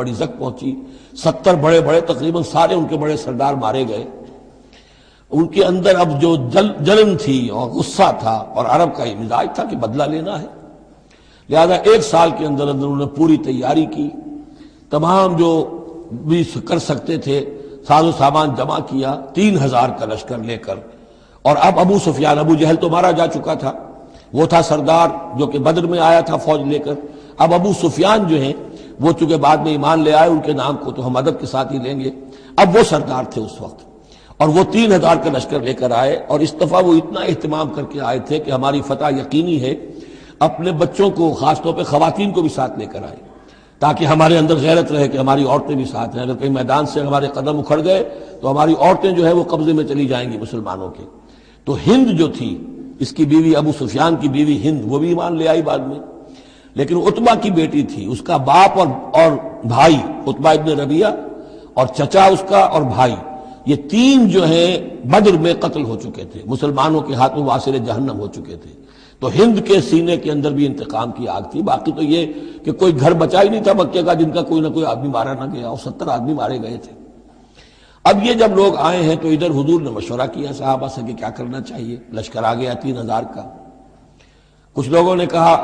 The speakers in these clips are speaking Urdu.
بڑی زک پہنچی، 70 بڑے بڑے تقریباً سارے ان کے بڑے سردار مارے گئے۔ ان کے اندر اب جو جلن تھی اور غصہ تھا، اور عرب کا یہ مزاج تھا کہ بدلہ لینا ہے، لہذا 1 سال کے اندر اندر انہوں نے پوری تیاری کی، تمام جو بھی کر سکتے تھے ساز و سامان جمع کیا، 3000 کا لشکر لے کر۔ اور اب ابو سفیان، ابو جہل تو مارا جا چکا تھا، وہ تھا سردار جو کہ بدر میں آیا تھا فوج لے کر، اب ابو سفیان جو ہیں وہ چونکہ بعد میں ایمان لے آئے، ان کے نام کو تو ہم ادب کے ساتھ ہی لیں گے، اب وہ سردار تھے اس وقت، اور وہ 3000 کا لشکر لے کر آئے، اور اس دفعہ وہ اتنا اہتمام کر کے آئے تھے کہ ہماری فتح یقینی ہے، اپنے بچوں کو خاص طور پہ خواتین کو بھی ساتھ لے کر آئے تاکہ ہمارے اندر غیرت رہے کہ ہماری عورتیں بھی ساتھ ہیں، اگر کہیں میدان سے ہمارے قدم اکھڑ گئے تو ہماری عورتیں جو ہے وہ قبضے میں چلی جائیں گی مسلمانوں کے۔ تو ہند جو تھی، اس کی بیوی، ابو سفیان کی بیوی ہند، وہ بھی ایمان لے آئی بعد میں، لیکن عتبہ کی بیٹی تھی، اس کا باپ اور بھائی عتبہ ابن ربیعہ، اور چچا اس کا اور بھائی، یہ 3 جو ہیں بدر میں قتل ہو چکے تھے، مسلمانوں کے ہاتھوں واسر جہنم ہو چکے تھے۔ تو ہند کے سینے کے اندر بھی انتقام کی آگ تھی۔ باقی تو یہ کہ کوئی گھر بچا ہی نہیں تھا مکے کا جن کا کوئی نہ کوئی آدمی مارا نہ گیا، اور 70 آدمی مارے گئے تھے۔ اب یہ جب لوگ آئے ہیں تو ادھر حضور نے مشورہ کیا صحابہ سے کہ کیا کرنا چاہیے، لشکر آ گیا 3000 کا۔ کچھ لوگوں نے کہا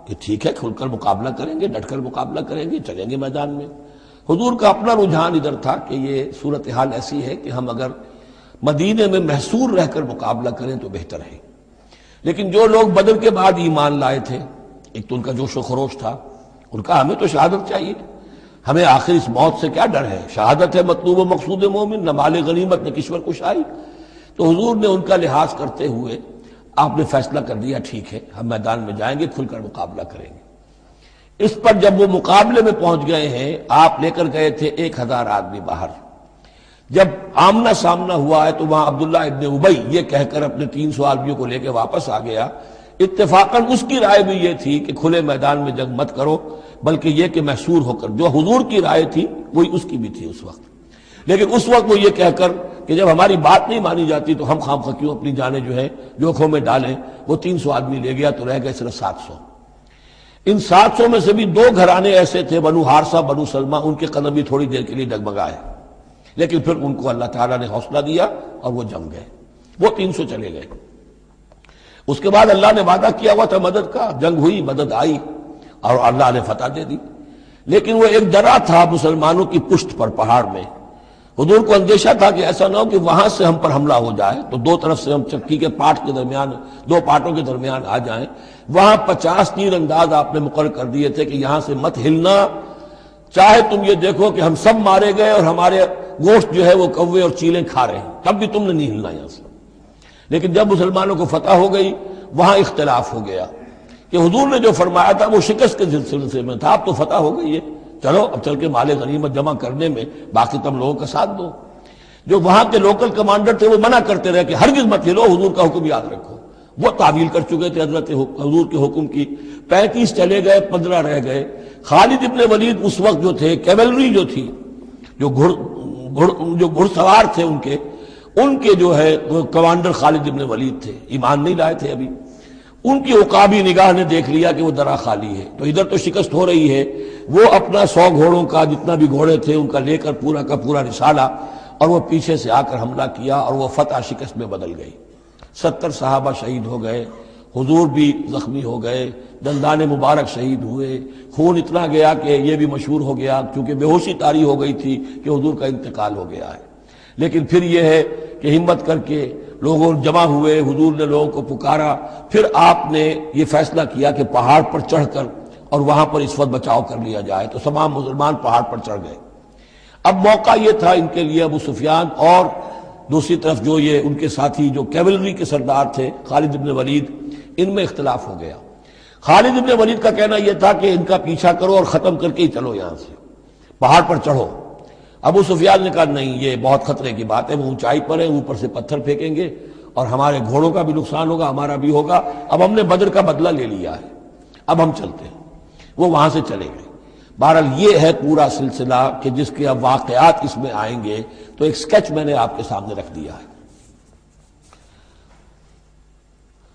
کہ ٹھیک ہے، کھل کر مقابلہ کریں گے، ڈٹ کر مقابلہ کریں گے، چلیں گے میدان میں۔ حضور کا اپنا رجحان ادھر تھا کہ یہ صورتحال ایسی ہے کہ ہم اگر مدینے میں محصور رہ کر مقابلہ کریں تو بہتر ہے۔ لیکن جو لوگ بدر کے بعد ایمان لائے تھے، ایک تو ان کا جوش و خروش تھا، ان کا ہمیں تو شہادت چاہیے، ہمیں آخر اس موت سے کیا ڈر ہے، شہادت ہے مطلوب و مقصود مومن، نہ مال غنیمت نہ کشور کشائی۔ تو حضور نے ان کا لحاظ کرتے ہوئے آپ نے فیصلہ کر دیا ٹھیک ہے، ہم میدان میں جائیں گے، کھل کر مقابلہ کریں گے۔ اس پر جب وہ مقابلے میں پہنچ گئے ہیں، آپ لے کر گئے تھے 1000 آدمی باہر، جب آمنا سامنا ہوا ہے تو وہاں عبداللہ ابن ابی یہ کہہ کر اپنے 300 آدمیوں کو لے کے واپس آ گیا۔ اتفاقاً اس کی رائے بھی یہ تھی کہ کھلے میدان میں جنگ مت کرو، بلکہ یہ کہ محصور ہو کر، جو حضور کی رائے تھی وہی اس کی بھی تھی اس وقت۔ لیکن اس وقت وہ یہ کہہ کر کہ جب ہماری بات نہیں مانی جاتی تو ہم خواہ کیوں اپنی جانیں جو ہے جوکھوں میں ڈالیں، وہ 300 آدمی لے گیا تو رہ گئے صرف 700۔ ان 700 میں سے بھی 2 گھرانے ایسے تھے، بنو حارثہ بنو سلمہ، ان کے قدم بھی تھوڑی دیر کے لیے ڈگمگائے، لیکن پھر ان کو اللہ تعالیٰ نے حوصلہ دیا اور وہ جم گئے، وہ 300 چلے گئے۔ اس کے بعد اللہ نے وعدہ کیا ہوا تھا مدد کا، جنگ ہوئی، مدد آئی اور اللہ نے فتح دے دی، لیکن وہ ایک ڈرا تھا مسلمانوں کی پشت پر پہاڑ میں۔ حضور کو اندیشہ تھا کہ ایسا نہ ہو کہ وہاں سے ہم پر حملہ ہو جائے تو 2 طرف سے ہم چکی کے پاٹ کے درمیان، 2 پاٹوں کے درمیان آ جائیں۔ وہاں 50 تیر انداز آپ نے مقرر کر دیے تھے کہ یہاں سے مت ہلنا، چاہے تم یہ دیکھو کہ ہم سب مارے گئے اور ہمارے گوشت جو ہے وہ کوے اور چیلیں کھا رہے ہیں، تب بھی تم نے نہیں ہلنا یہاں سے۔ لیکن جب مسلمانوں کو فتح ہو گئی وہاں اختلاف ہو گیا کہ حضور نے جو فرمایا تھا وہ شکست کے سلسلے میں تھا، اب تو فتح ہو گئی ہے، چلو اب چل کے مال غنیمت جمع کرنے میں باقی تم لوگوں کا ساتھ دو۔ جو وہاں کے لوکل کمانڈر تھے وہ منع کرتے رہے کہ ہرگز مت ہلو، حضور کا حکم یاد رکھو۔ وہ تعویل کر چکے تھے حضرت حضور کے حکم کی۔ 35 چلے گئے، 15 رہ گئے۔ خالد ابن ولید اس وقت جو تھے، کیولری جو تھی، جو گھڑ سوار تھے ان کے جو ہے کمانڈر خالد ابن ولید تھے، ایمان نہیں لائے تھے ابھی۔ ان کی عقابی نگاہ نے دیکھ لیا کہ وہ درا خالی ہے، تو ادھر تو شکست ہو رہی ہے، وہ اپنا 100 گھوڑوں کا جتنا بھی گھوڑے تھے ان کا لے کر پورا کا پورا رسالہ، اور وہ پیچھے سے آ کر حملہ کیا اور وہ فتح شکست میں بدل گئی۔ 70 صحابہ شہید ہو گئے، حضور بھی زخمی ہو گئے، دندان مبارک شہید ہوئے، خون اتنا گیا کہ یہ بھی مشہور ہو گیا کیونکہ بے ہوشی طاری ہو گئی تھی کہ حضور کا انتقال ہو گیا ہے۔ لیکن پھر یہ ہے کہ ہمت کر کے لوگوں جمع ہوئے، حضور نے لوگوں کو پکارا، پھر آپ نے یہ فیصلہ کیا کہ پہاڑ پر چڑھ کر اور وہاں پر اس وقت بچاؤ کر لیا جائے، تو تمام مسلمان پہاڑ پر چڑھ گئے۔ اب موقع یہ تھا ان کے لیے، ابو سفیان اور دوسری طرف جو یہ ان کے ساتھی جو کیولری کے سردار تھے خالد ابن ولید، ان میں اختلاف ہو گیا۔ خالد ابن ولید کا کہنا یہ تھا کہ ان کا پیچھا کرو اور ختم کر کے ہی چلو، یہاں سے پہاڑ پر چڑھو۔ ابو سفیان نے کہا نہیں، یہ بہت خطرے کی بات ہے، وہ اونچائی پر ہے، اوپر سے پتھر پھینکیں گے اور ہمارے گھوڑوں کا بھی نقصان ہوگا، ہمارا بھی ہوگا، اب ہم نے بدر کا بدلہ لے لیا ہے، اب ہم چلتے ہیں۔ وہ وہاں سے چلے گئے۔ بہرحال یہ ہے پورا سلسلہ کہ جس کے اب واقعات اس میں آئیں گے، تو ایک سکیچ میں نے آپ کے سامنے رکھ دیا ہے۔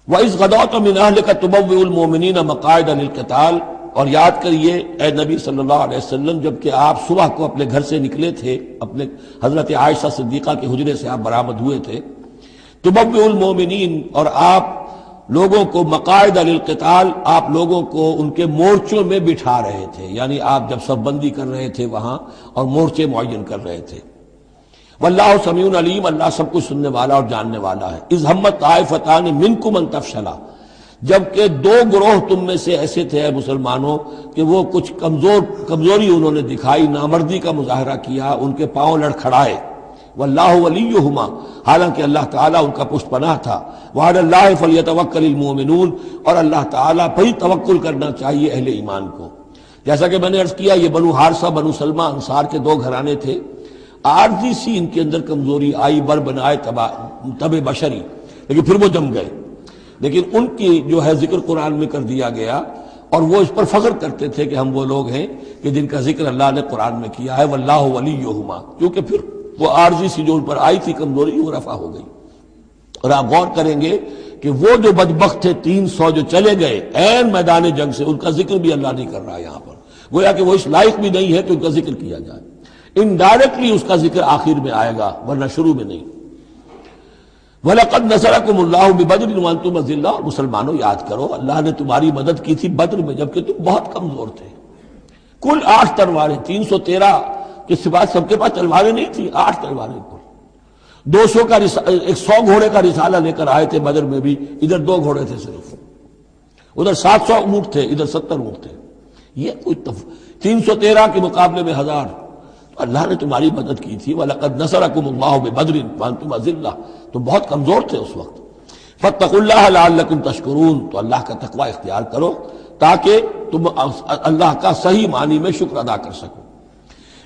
وَإِذْ غَدَوْتَ مِنْ أَهْلِكَ تُبَوِّئُ الْمُؤْمِنِينَ مَقَاعِدَ لِلْقِتَالِ، اور یاد کریے اے نبی صلی اللہ علیہ وسلم، جب کہ آپ صبح کو اپنے گھر سے نکلے تھے، اپنے حضرت عائشہ صدیقہ کے حجرے سے آپ برآمد ہوئے تھے، تبوئ المومنین، اور آپ لوگوں کو مقاعد للقتال، آپ لوگوں کو ان کے مورچوں میں بٹھا رہے تھے، یعنی آپ جب صف بندی کر رہے تھے وہاں اور مورچے معین کر رہے تھے۔ واللہ سمیع علیم، اللہ سب کچھ سننے والا اور جاننے والا ہے۔ اذ ہمت طائفتان منکم ان تفشلا، جبکہ دو گروہ تم میں سے ایسے تھے اے مسلمانوں کہ وہ کچھ کمزوری انہوں نے دکھائی، نامردی کا مظاہرہ کیا، ان کے پاؤں لڑکھڑائے۔ واللہ ولیہما، حالانکہ اللہ تعالیٰ ان کا پشت پناہ تھا۔ وعلی اللہ فلیتوکل المؤمنون، اور اللہ تعالیٰ پر ہی توکل کرنا چاہیے اہل ایمان کو۔ جیسا کہ میں نے عرض کیا، یہ بنو حارثہ بنو سلمہ انصار کے دو گھرانے تھے، عارضی سی ان کے اندر کمزوری آئی، بر بنائے تب بشری، لیکن پھر وہ جم گئے۔ لیکن ان کی جو ہے ذکر قرآن میں کر دیا گیا، اور وہ اس پر فخر کرتے تھے کہ ہم وہ لوگ ہیں کہ جن کا ذکر اللہ نے قرآن میں کیا ہے، واللہ ولیہما، کیونکہ پھر وہ عارضی سی جو ان پر آئی تھی کمزوری، وہ رفع ہو گئی۔ اور آپ غور کریں گے کہ وہ جو بدبخت تھے 300 جو چلے گئے عین میدان جنگ سے، ان کا ذکر بھی اللہ نہیں کر رہا یہاں پر، گویا کہ وہ اس لائق بھی نہیں ہے کہ ان کا ذکر کیا جائے۔ انڈائریکٹلی اس کا ذکر آخر میں آئے گا، ورنہ شروع میں نہیں۔ وَلَقَدْ نَصَرَكُمُ اللَّهُ بِبَدْرٍ وَأَنْتُمْ أَذِلَّةٌ، اور مسلمانوں یاد کرو اللہ نے تمہاری مدد کی تھی بدر میں جبکہ تم بہت کمزور تھے۔ کل 8 تلواریں، 313 کے سوا سب کے پاس تلواریں نہیں تھیں، 8 تلواریں کل۔ 200 کا 100 گھوڑے کا رسالہ لے کر آئے تھے بدر میں بھی، ادھر 2 گھوڑے تھے صرف، ادھر 700 اونٹ تھے، ادھر 70 اونٹ تھے۔ یہ کوئی 313 کے مقابلے میں 1000، اللہ نے تمہاری مدد کی تھی۔ وَلَقَدْ نَصَرَكُمُ اللَّهُ بِبَدْرٍ وَأَنْتُمْ أَذِلَّةٌ، تم بہت کمزور تھے اس وقت۔ فَاتَّقُوا اللَّهَ لَعَلَّكُمْ تَشْكُرُونَ، تو اللہ کا تقوی اختیار کرو تاکہ تم اللہ کا صحیح معنی میں شکر ادا کر سکو۔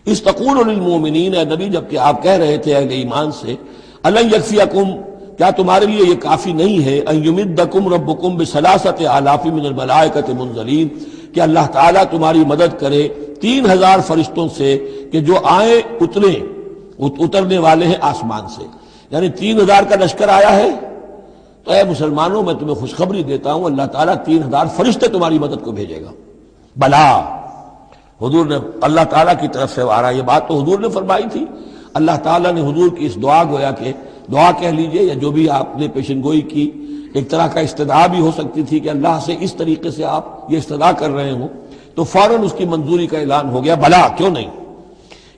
اِذْ تَقُولُ لِلْمُؤْمِنِينَ، اے نبی جبکہ آپ کہہ رہے تھے اہل ایمان سے، أَلَنْ يَكْفِيَكُمْ، کیا تمہارے لیے یہ کافی نہیں ہے، أَنْ يُمِدَّكُمْ رَبُّكُمْ بِثَلَاثَةِ آلَافٍ مِنَ الْمَلَائِكَةِ مُنزَلِينَ، کہ اللہ تعالیٰ تمہاری مدد کرے 3000 فرشتوں سے کہ جو آئیں اترنے والے ہیں آسمان سے، یعنی 3000 کا لشکر آیا ہے۔ تو اے مسلمانوں میں تمہیں خوشخبری دیتا ہوں، اللہ تعالیٰ 3000 فرشتے تمہاری مدد کو بھیجے گا۔ بلا، حضور نے اللہ تعالیٰ کی طرف سے آ رہا، یہ بات تو حضور نے فرمائی تھی۔ اللہ تعالیٰ نے حضور کی اس دعا، گویا کہ دعا کہہ لیجئے یا جو بھی آپ نے پیشن گوئی کی، ایک طرح کا استدعا بھی ہو سکتی تھی کہ اللہ سے اس طریقے سے آپ یہ استدعا کر رہے ہوں، تو فوراً اس کی منظوری کا اعلان ہو گیا، بلا کیوں نہیں۔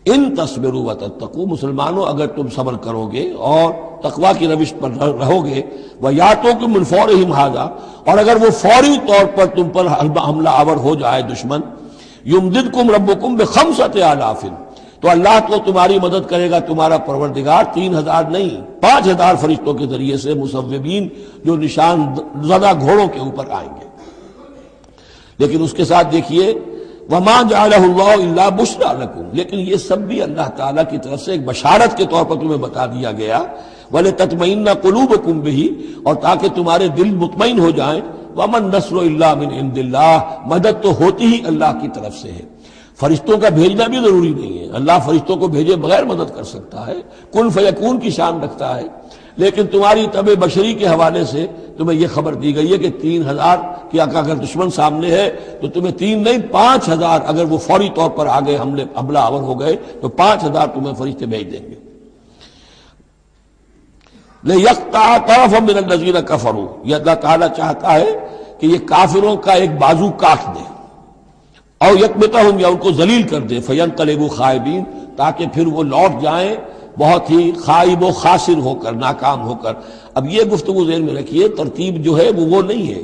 ان تصبروا وتتقوا، مسلمانوں اگر تم صبر کرو گے اور تقوی کی روش پر رہو گے، وَيَأْتُوكُم مِّن فَوْرِهِمْ هَٰذَا، اور اگر وہ فوری طور پر تم پر حملہ آور ہو جائے دشمن، يُمْدِدْكُمْ رَبُّكُمْ بِخَمْسَةِ آلَافٍ، تو اللہ تو تمہاری مدد کرے گا تمہارا پروردگار 3000 نہیں 5000 فرشتوں کے ذریعے سے، مصوبین جو نشان زدہ گھوڑوں کے اوپر آئیں گے۔ لیکن اس کے ساتھ دیکھیے وَمَا جَعَلَهُ اللَّهُ إِلَّا بُشْرَىٰ لَكُمْ، لیکن یہ سب بھی اللہ تعالیٰ کی طرف سے ایک بشارت کے طور پر تمہیں بتا دیا گیا، وَلِتَطْمَئِنَّ قُلُوبُكُمْ بِهِ، اور تاکہ تمہارے دل مطمئن ہو جائیں۔ وَمَا النَّصْرُ إِلَّا مِنْ عِنْدِ اللَّهِ، مدد تو ہوتی ہی اللہ کی طرف سے ہے، فرشتوں کا بھیجنا بھی ضروری نہیں ہے، اللہ فرشتوں کو بھیجے بغیر مدد کر سکتا ہے، کن فیکون کی شان رکھتا ہے۔ لیکن تمہاری طبع بشری کے حوالے سے تمہیں یہ خبر دی گئی ہے کہ 3000 کی اگر دشمن سامنے ہے تو تمہیں 3 نہیں 5000، اگر وہ فوری طور پر آگے حملہ آور ہو گئے تو 5000 تمہیں فرشتے بھیج دیں گے۔ لِيَقْطَعَ طَرَفًا مِّنَ الَّذِينَ كَفَرُوا، یہ اللہ تعالیٰ چاہتا ہے کہ یہ کافروں کا ایک بازو کاٹ دے، اور یکبتہم، یا ان کو ذلیل کر دے، فینقلبوا خائبین، تاکہ پھر وہ لوٹ جائیں بہت ہی خائب و خاسر ہو کر، ناکام ہو کر۔ اب یہ گفتگو ذہن میں رکھیے، ترتیب جو ہے وہ نہیں ہے،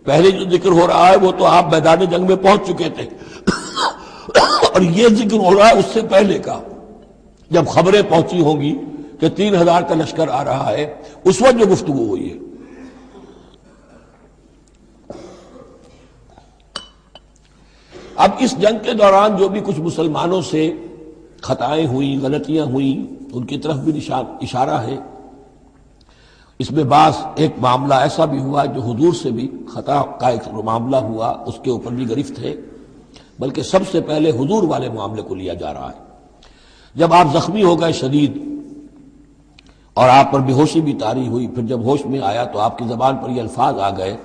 پہلے جو ذکر ہو رہا ہے وہ تو آپ میدان جنگ میں پہنچ چکے تھے، اور یہ ذکر ہو رہا ہے اس سے پہلے کا، جب خبریں پہنچی ہوں گی کہ 3000 کا لشکر آ رہا ہے، اس وقت جو گفتگو ہوئی ہے۔ اب اس جنگ کے دوران جو بھی کچھ مسلمانوں سے خطائیں ہوئیں، غلطیاں ہوئیں، ان کی طرف بھی اشارہ ہے۔ اس میں بعض ایک معاملہ ایسا بھی ہوا جو حضور سے بھی خطا کا ایک معاملہ ہوا، اس کے اوپر بھی گرفت ہے، بلکہ سب سے پہلے حضور والے معاملے کو لیا جا رہا ہے۔ جب آپ زخمی ہو گئے شدید اور آپ پر بے ہوشی بھی طاری ہوئی، پھر جب ہوش میں آیا تو آپ کی زبان پر یہ الفاظ آ گئے،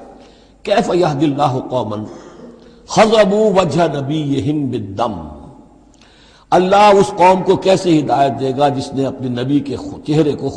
کیف یہدی اللہ قوما خضبوا وجہ نبیہم بالدم، اللہ اس قوم کو کیسے ہدایت دے گا جس نے اپنے نبی کے چہرے کو